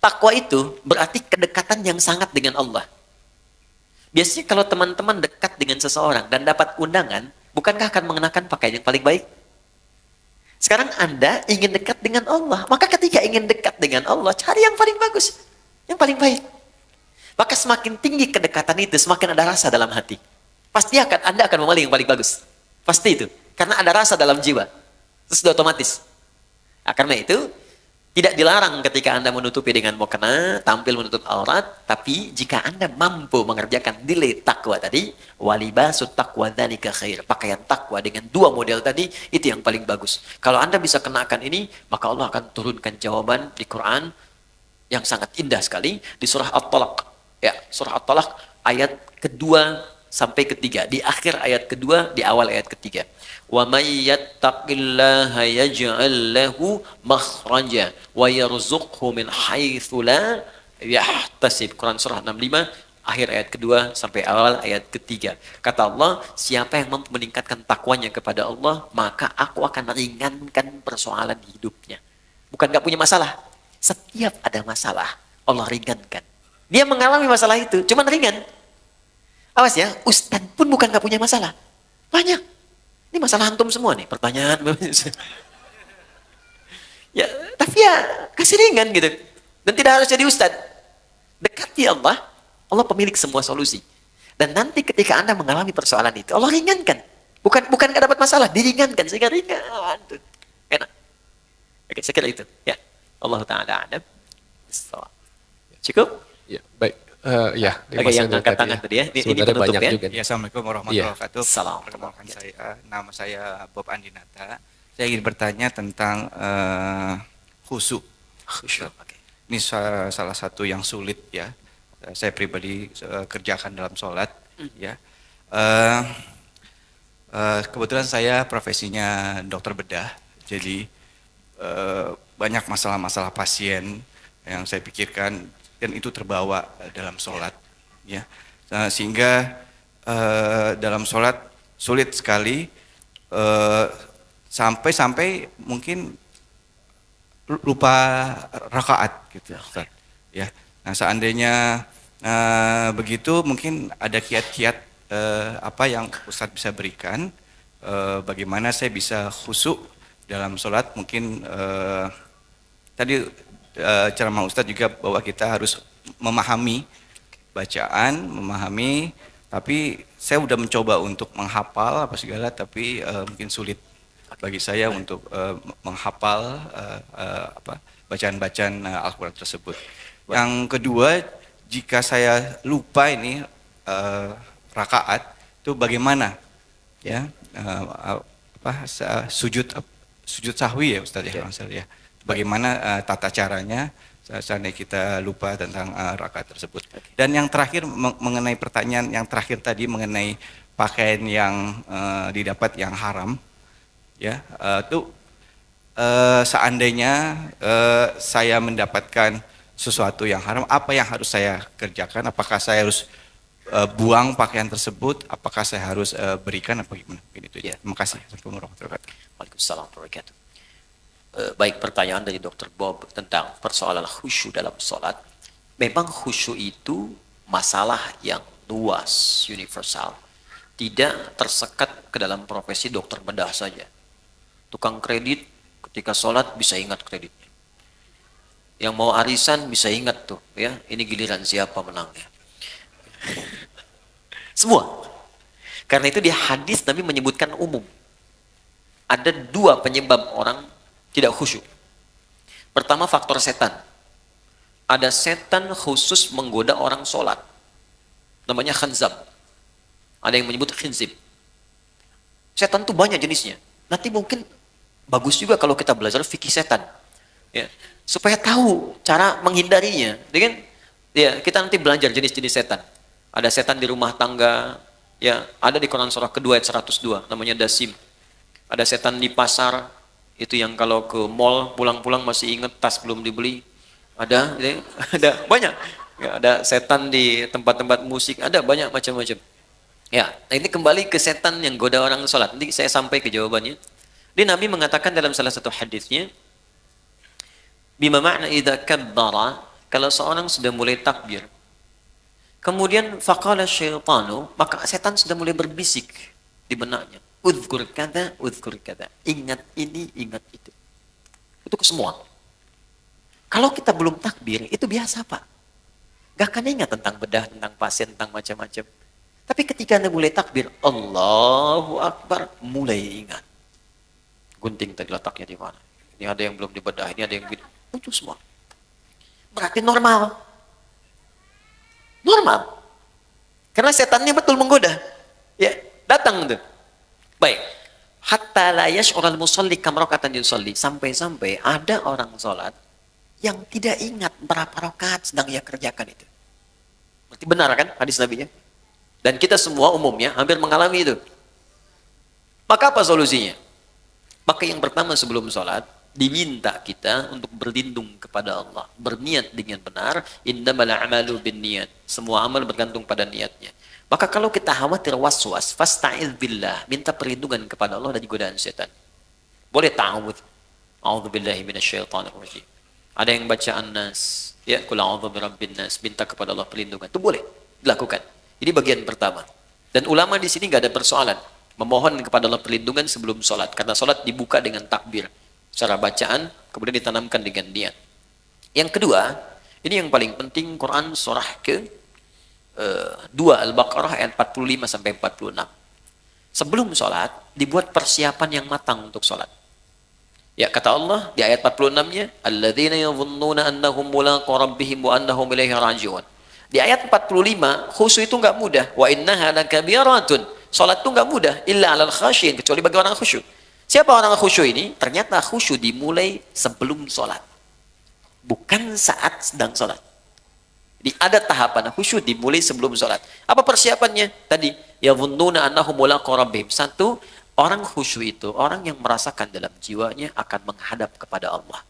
takwa itu berarti kedekatan yang sangat dengan Allah. Biasanya kalau teman-teman dekat dengan seseorang dan dapat undangan, bukankah akan mengenakan pakaian yang paling baik? Sekarang Anda ingin dekat dengan Allah, maka ketika ingin dekat dengan Allah, cari yang paling bagus, yang paling baik. Maka semakin tinggi kedekatan itu, semakin ada rasa dalam hati. Pasti Anda akan memilih yang paling bagus. Pasti itu, karena ada rasa dalam jiwa. Itu sudah otomatis. Nah, karena itu, tidak dilarang ketika Anda menutupi dengan mukena, tampil menutup aurat, tapi jika Anda mampu mengerjakan nilai takwa tadi, walibasut taqwa dzalika khair. Pakaian takwa dengan 2 model tadi, itu yang paling bagus. Kalau Anda bisa kenakan ini, maka Allah akan turunkan jawaban di Quran yang sangat indah sekali di surah At-Talaq. Ya, surah At-Talaq ayat kedua sampai ketiga. Di akhir ayat kedua, di awal ayat ketiga. Wa may yattaqillaha yaj'al lahu makhraja wa yarzuqhu min haitsu la yahtasib. Quran surah 65 akhir ayat kedua sampai awal ayat ketiga. Kata Allah, siapa yang mampu meningkatkan takwanya kepada Allah, maka aku akan ringankan persoalan hidupnya. Bukan gak punya masalah. Setiap ada masalah, Allah ringankan. Dia mengalami masalah itu, cuman ringan. Awas ya, ustadz pun bukan gak punya masalah. Banyak. Ini masalah antum semua nih, pertanyaan. Ya, tapi ya kasih ringan gitu. Dan tidak harus jadi ustadz. Dekati Allah, Allah pemilik semua solusi. Dan nanti ketika Anda mengalami persoalan itu, Allah ringankan. Bukan gak dapat masalah, diringankan sehingga ringan. Enak. Oke, saya kira itu. Ya, Allah Ta'ala Adam. Cukup? Ya, baik. Ya, Oke, yang angkat tangan tadi ya. Ini penutup banyak ya. juga. Ya, Assalamualaikum warahmatullahi wabarakatuh. Salam. Perkenalkan nama saya Bob Andinata. Saya ingin bertanya tentang khusyuk. Ini salah satu yang sulit ya. Saya pribadi kerjakan dalam sholat. Ya. Kebetulan saya profesinya dokter bedah. Jadi banyak masalah-masalah pasien yang saya pikirkan. Dan itu terbawa dalam sholat, ya. Sehingga dalam sholat sulit sekali sampai mungkin lupa rakaat gitu, Ustaz. Ya. Nah, seandainya Begitu mungkin ada kiat-kiat apa yang Ustadz bisa berikan, bagaimana saya bisa khusyuk dalam sholat. Mungkin tadi ceramah Ustadz juga bahwa kita harus memahami bacaan, memahami, tapi saya udah mencoba untuk menghafal apa segala, tapi mungkin sulit bagi saya untuk menghafal apa bacaan-bacaan Al-Quran tersebut. Yang kedua, jika saya lupa ini rakaat itu bagaimana ya sujud sahwi ya Ustaz ya, ya. Bagaimana tata caranya seandainya kita lupa tentang rakaat tersebut. Dan yang terakhir mengenai pertanyaan yang terakhir tadi mengenai pakaian yang didapat yang haram ya, itu seandainya saya mendapatkan sesuatu yang haram, apa yang harus saya kerjakan? Apakah saya harus buang pakaian tersebut? Apakah saya harus berikan apa gimana? Itu ya. Terima kasih. Waalaikumsalam warahmatullahi wabarakatuh. Baik, pertanyaan dari Dr. Bob tentang persoalan khusyuk dalam sholat. Memang khusyuk itu masalah yang luas, universal. Tidak tersekat ke dalam profesi dokter bedah saja. Tukang kredit ketika sholat bisa ingat kreditnya. Yang mau arisan bisa ingat tuh, ya, ini giliran siapa menangnya. Semua. Karena itu di hadis Nabi menyebutkan umum. Ada dua penyebab orang tidak khusyuk. Pertama, faktor setan. Ada setan khusus menggoda orang sholat. Namanya khanzab. Ada yang menyebut khinzib. Setan tuh banyak jenisnya. Nanti mungkin bagus juga kalau kita belajar fikih setan. Ya, supaya tahu cara menghindarinya. Dengan ya, kita nanti belajar jenis-jenis setan. Ada setan di rumah tangga, ya, ada di Quran surah kedua ayat 102, namanya dasim. Ada setan di pasar, itu yang kalau ke mall pulang-pulang masih ingat tas belum dibeli. Ada, ya, ada banyak. Ya, ada setan di tempat-tempat musik, ada banyak macam-macam. Ya, nah ini kembali ke setan yang goda orang sholat. Nanti saya sampai ke jawabannya. Di Nabi mengatakan dalam salah satu hadisnya, bima makna idza kabbara, kalau seorang sudah mulai takbir, kemudian faqala syaitanu, maka setan sudah mulai berbisik di benaknya, udzkur kada, ingat ini, ingat itu. Itu ke semua. Kalau kita belum takbir, itu biasa Pak. Gak akan ingat tentang bedah, tentang pasien, tentang macam-macam. Tapi ketika Anda mulai takbir, Allahu Akbar, mulai ingat. Gunting tadi letaknya di mana? Ini ada yang belum dibedah, ini ada yang muncul semua. Berarti normal. Normal. Karena setannya betul menggoda. Ya, datang tuh. Baik. Hatta la yash'ural musalli kam raka'atan yusalli. Sampai-sampai ada orang sholat yang tidak ingat berapa rakaat sedang ia kerjakan itu. Berarti benar kan hadis Nabi-nya? Dan kita semua umumnya hampir mengalami itu. Maka apa solusinya? Maka yang pertama sebelum sholat, diminta kita untuk berlindung kepada Allah, berniat dengan benar. Innamal a'malu binniyat, semua amal bergantung pada niatnya. Maka kalau kita khawatir waswas, fasta'idz billah, minta perlindungan kepada Allah dari godaan setan. Boleh ta'awudz, a'udzubillahi minasyaitonir rajim. Ada yang baca An-Nas, ya, qul a'udzu birabbin nas, minta kepada Allah perlindungan. Itu boleh dilakukan. Ini bagian pertama. Dan ulama di sini nggak ada persoalan memohon kepada Allah perlindungan sebelum sholat, karena sholat dibuka dengan takbir secara bacaan, kemudian ditanamkan dengan niat. Yang kedua, ini yang paling penting, Quran surah ke 2 Al-Baqarah ayat 45 sampai 46. Sebelum sholat dibuat persiapan yang matang untuk sholat. Ya, kata Allah di ayat 46-nya, alladzina yadhunnuna annahum mulaqu rabbihim wa annahum ilaihi raji'un. Di ayat 45, khusyuk itu enggak mudah. Wa innaha lakabiratun. Salat itu enggak mudah, illa 'alal khasyin, kecuali bagi orang khusyuk. Siapa orang khusyuk ini? Ternyata khusyuk dimulai sebelum salat. Bukan saat sedang salat. Jadi ada tahapan khusyuk dimulai sebelum salat. Apa persiapannya? Tadi, yadhunnuna annahum mulaqu rabbihim. Satu, orang khusyuk itu orang yang merasakan dalam jiwanya akan menghadap kepada Allah.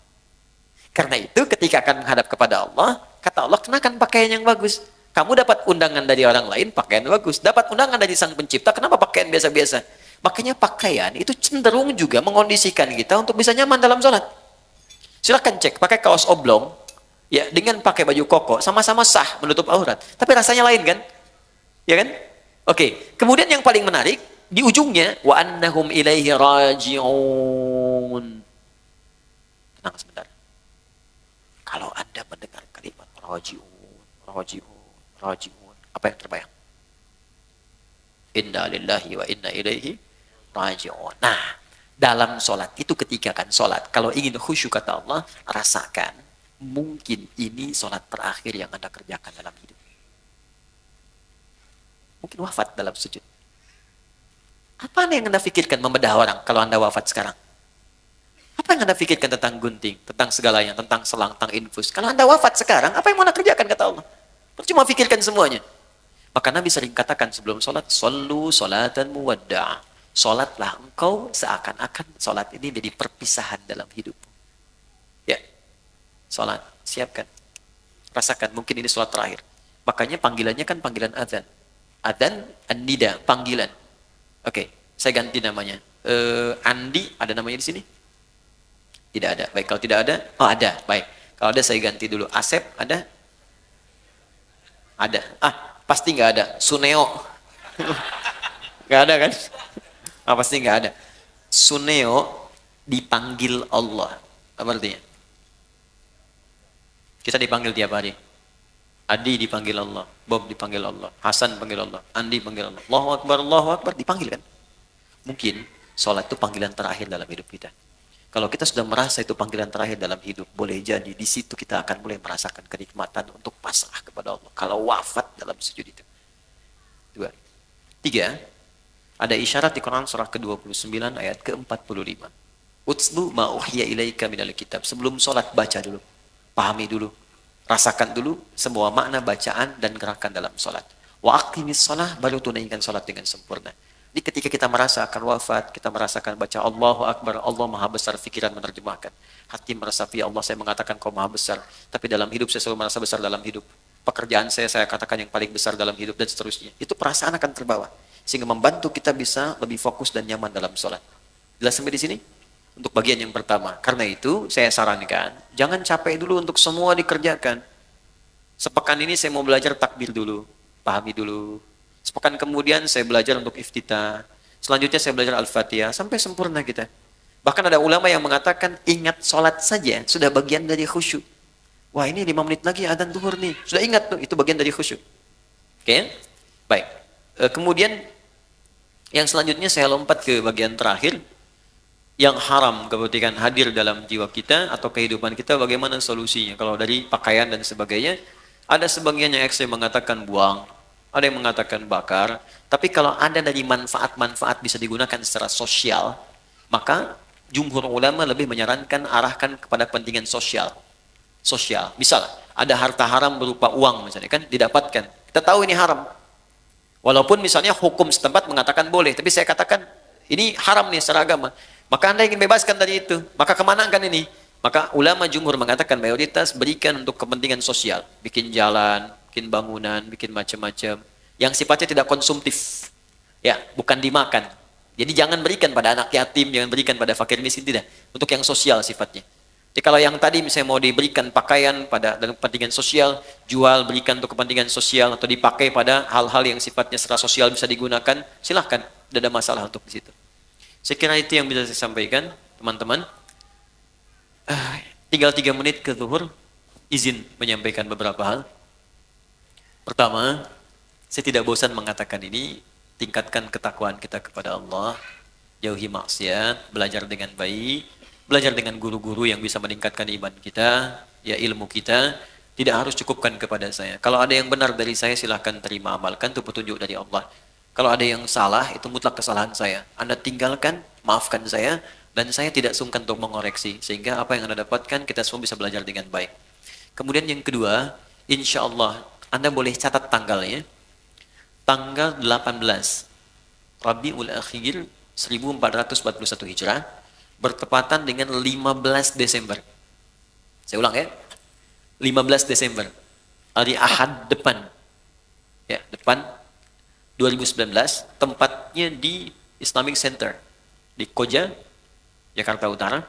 Karena itu ketika akan menghadap kepada Allah, kata Allah, kenakan pakaian yang bagus. Kamu dapat undangan dari orang lain, pakaian bagus. Dapat undangan dari Sang Pencipta, kenapa pakaian biasa-biasa? Makanya pakaian itu cenderung juga mengondisikan kita untuk bisa nyaman dalam sholat. Silahkan cek, pakai kaos oblong, Ya, dengan pakai baju koko sama-sama sah menutup aurat, tapi rasanya lain kan? Ya kan? Oke. Kemudian yang paling menarik di ujungnya wa annahum ilaihi raji'un. Tenang sebentar. Kalau Anda mendengar kalimat raji'un, raji'un, raji'un, apa yang terbayang? Inna lillahi wa inna ilaihi raji'un. Nah, dalam sholat itu ketika kan sholat, kalau ingin khusyuk kata Allah, rasakan mungkin ini sholat terakhir yang Anda kerjakan dalam hidup. Mungkin wafat dalam sujud. Apa yang Anda pikirkan membedah orang kalau Anda wafat sekarang? Apa yang Anda pikirkan tentang gunting, tentang segalanya, tentang selang, tentang infus? Kalau Anda wafat sekarang, apa yang mau Anda kerjakan kata Allah? Percuma pikirkan semuanya. Maka Nabi sering katakan sebelum sholat, Sallu sholatan muwadda'. Sholatlah engkau seakan-akan sholat ini jadi perpisahan dalam hidupmu. Ya, sholat, siapkan. Rasakan, mungkin ini sholat terakhir. Makanya panggilannya kan panggilan adzan. Adzan, an-nida, panggilan. Oke, saya ganti namanya. Andi, ada namanya di sini? Tidak ada. Baik, kalau tidak ada, oh ada. Baik, kalau ada saya ganti dulu. Asep, ada? Ada. Ah, pasti nggak ada. Suneo. Nggak ada kan? Ah, pasti nggak ada. Suneo dipanggil Allah. Apa artinya? Kita dipanggil tiap hari. Adi dipanggil Allah, Bob dipanggil Allah, Hasan dipanggil Allah, Andi dipanggil Allah. Allahu Akbar, dipanggil kan? Mungkin sholat itu panggilan terakhir dalam hidup kita. Kalau kita sudah merasa itu panggilan terakhir dalam hidup, boleh jadi di situ kita akan mulai merasakan kenikmatan untuk pasrah kepada Allah. Kalau wafat dalam sujud itu. 2. 3. Ada isyarat di Quran surah ke-29 ayat ke-45. Utslu ma uhiya ilaika minal kitab. Sebelum sholat baca dulu, pahami dulu. Rasakan dulu semua makna bacaan dan gerakan dalam sholat. Wa aqimis sholah, baru tunaikan sholat dengan sempurna. Jadi ketika kita merasa akan wafat, kita merasakan baca Allahu Akbar, Allah Maha Besar, pikiran menerjemahkan. Hati merasa, ya Allah saya mengatakan kau Maha Besar, tapi dalam hidup saya selalu merasa besar dalam hidup. Pekerjaan saya katakan yang paling besar dalam hidup, dan seterusnya. Itu perasaan akan terbawa. Sehingga membantu kita bisa lebih fokus dan nyaman dalam sholat. Jelas sampai di sini? Untuk bagian yang pertama. Karena itu saya sarankan, jangan capek dulu untuk semua dikerjakan. Sepekan ini saya mau belajar takbir dulu, pahami dulu. Sepekan kemudian saya belajar untuk iftitah. Selanjutnya saya belajar Al-Fatihah sampai sempurna kita. Bahkan ada ulama yang mengatakan ingat sholat saja sudah bagian dari khusyuk. Wah ini 5 menit lagi adzan zuhur nih. Sudah ingat tuh, itu bagian dari khusyuk. Oke? Baik. Kemudian yang selanjutnya saya lompat ke bagian terakhir. Yang haram ketika hadir dalam jiwa kita atau kehidupan kita, bagaimana solusinya? Kalau dari pakaian dan sebagainya, ada sebagian yang ekstrem mengatakan buang, ada yang mengatakan bakar. Tapi kalau ada dari manfaat-manfaat bisa digunakan secara sosial, maka jumhur ulama lebih menyarankan arahkan kepada kepentingan sosial. Sosial, misal ada harta haram berupa uang misalnya kan didapatkan, kita tahu ini haram. Walaupun misalnya hukum setempat mengatakan boleh, tapi saya katakan ini haram nih secara agama. Maka Anda ingin bebaskan dari itu, maka kemana kan ini? Maka ulama jumhur mengatakan mayoritas berikan untuk kepentingan sosial, bikin jalan, bikin bangunan, bikin macam-macam, yang sifatnya tidak konsumtif, ya, bukan dimakan. Jadi jangan berikan pada anak yatim, jangan berikan pada fakir miskin, tidak. Untuk yang sosial sifatnya. Jadi kalau yang tadi misalnya mau diberikan pakaian pada dan kepentingan sosial, jual berikan untuk kepentingan sosial atau dipakai pada hal-hal yang sifatnya secara sosial bisa digunakan, silahkan, tidak ada masalah untuk di situ. Saya kira itu yang bisa saya sampaikan, teman-teman. Tinggal 3 menit ke zuhur, izin menyampaikan beberapa hal. Pertama, saya tidak bosan mengatakan ini, tingkatkan ketakwaan kita kepada Allah, jauhi maksiat, belajar dengan baik, belajar dengan guru-guru yang bisa meningkatkan iman kita, ya ilmu kita, tidak harus cukupkan kepada saya. Kalau ada yang benar dari saya, silahkan terima, amalkan, itu petunjuk dari Allah. Kalau ada yang salah, itu mutlak kesalahan saya. Anda tinggalkan, maafkan saya, dan saya tidak sungkan untuk mengoreksi. Sehingga apa yang Anda dapatkan, kita semua bisa belajar dengan baik. Kemudian yang kedua, insya Allah, Anda boleh catat tanggalnya. Tanggal 18 Rabiul Akhir 1441 Hijrah, bertepatan dengan 15 Desember. Saya ulang ya, 15 Desember, hari Ahad depan. Ya, depan 2019, tempatnya di Islamic Center di Koja, Jakarta Utara.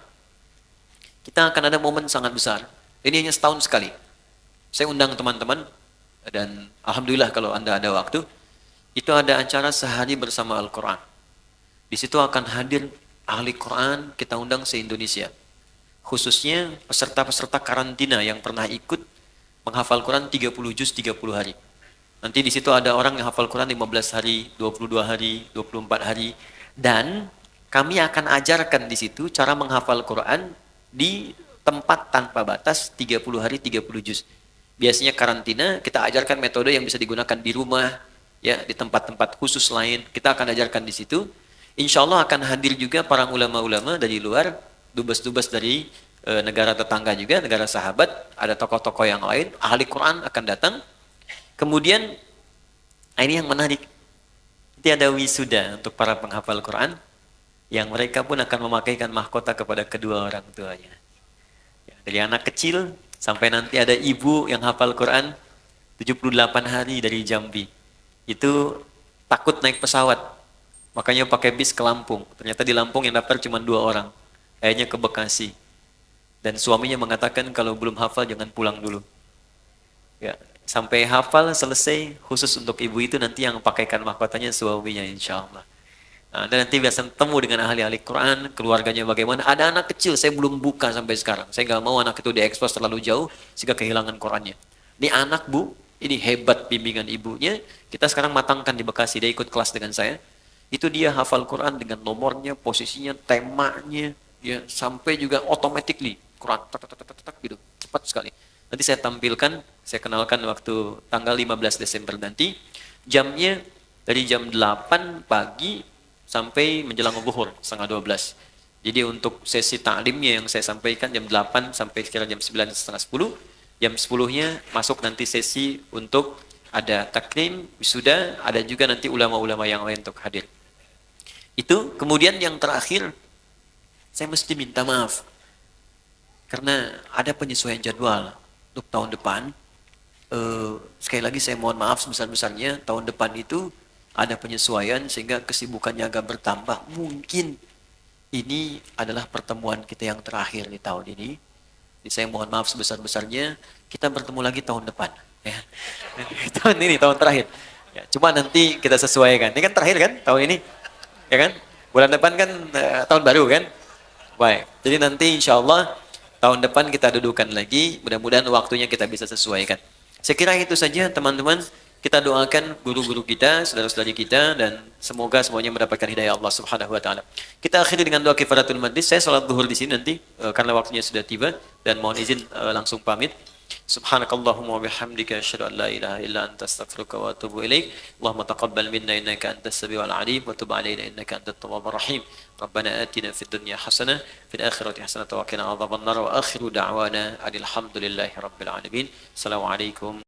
Kita akan ada momen sangat besar. Ini hanya setahun sekali. Saya undang teman-teman dan alhamdulillah kalau Anda ada waktu, itu ada acara sehari bersama Al-Quran. Di situ akan hadir ahli Quran, kita undang se-Indonesia. Khususnya peserta-peserta karantina yang pernah ikut menghafal Quran 30 juz 30 hari. Nanti di situ ada orang yang hafal Quran 15 hari, 22 hari, 24 hari. Dan kami akan ajarkan di situ cara menghafal Quran di tempat tanpa batas 30 hari 30 juz. Biasanya karantina, kita ajarkan metode yang bisa digunakan di rumah, ya, di tempat-tempat khusus lain. Kita akan ajarkan di situ. Insya Allah akan hadir juga para ulama-ulama dari luar, dubes-dubes dari negara tetangga juga, negara sahabat, ada tokoh-tokoh yang lain, ahli Quran akan datang. Kemudian, ini yang menarik, nanti ada wisuda untuk para penghafal Quran, yang mereka pun akan memakaikan mahkota kepada kedua orang tuanya. Ya, dari anak kecil, sampai nanti ada ibu yang hafal Quran 78 hari dari Jambi. Itu takut naik pesawat. Makanya pakai bis ke Lampung. Ternyata di Lampung yang daftar cuma 2 orang. Kayaknya ke Bekasi. Dan suaminya mengatakan kalau belum hafal jangan pulang dulu. Ya, sampai hafal selesai khusus untuk ibu itu nanti yang pakaikan mahkotanya suaminya insya Allah. Nah, dan nanti biasa ketemu dengan ahli-ahli Quran, keluarganya bagaimana. Ada anak kecil, saya belum buka sampai sekarang. Saya nggak mau anak itu diekspos terlalu jauh, sehingga kehilangan Qurannya. Ini anak bu, ini hebat bimbingan ibunya. Kita sekarang matangkan di Bekasi, dia ikut kelas dengan saya. Itu dia hafal Quran dengan nomornya, posisinya, temanya, ya sampai juga automatically Quran, gitu, cepat sekali. Nanti saya tampilkan, saya kenalkan waktu tanggal 15 Desember nanti, jamnya dari jam 8 pagi sampai menjelang zuhur, setengah 12. Jadi untuk sesi ta'limnya yang saya sampaikan jam 8 sampai sekitar jam 9, setengah 10. Jam 10-nya masuk nanti sesi untuk ada taklim, wisuda, ada juga nanti ulama-ulama yang lain untuk hadir. Itu, kemudian yang terakhir, saya mesti minta maaf. Karena ada penyesuaian jadwal untuk tahun depan. Sekali lagi saya mohon maaf sebesar-besarnya, tahun depan itu ada penyesuaian sehingga kesibukannya agak bertambah. Mungkin ini adalah pertemuan kita yang terakhir di tahun ini. Jadi saya mohon maaf sebesar-besarnya. Kita bertemu lagi tahun depan. Ya. Tahun ini, tahun terakhir. Ya, cuma nanti kita sesuaikan. Ini kan terakhir kan, tahun ini. Ya kan? Bulan depan kan tahun baru kan? Baik. Jadi nanti insya Allah tahun depan kita dudukan lagi. Mudah-mudahan waktunya kita bisa sesuaikan. Saya kira itu saja teman-teman. Kita doakan guru-guru kita, saudara-saudari kita, dan semoga semuanya mendapatkan hidayah Allah Subhanahu wa Ta'ala. Kita akhiri dengan doa kifaratul majlis. Saya sholat zuhur di sini nanti karena waktunya sudah tiba, dan mohon izin langsung pamit. Subhanakallahumma wa bihamdika asyhadu an la ilaha illa anta astaghfiruka wa atubu ilaik. Allahumma taqabbal minna innaka antas samiul alim wa tub alaina innaka antat tawwabur rahim. Rabbana atina fid dunya hasanah fil akhirati hasanah wa qina adzabannar wa akhiru da'wana alhamdulillahi rabbil alamin. Assalamualaikum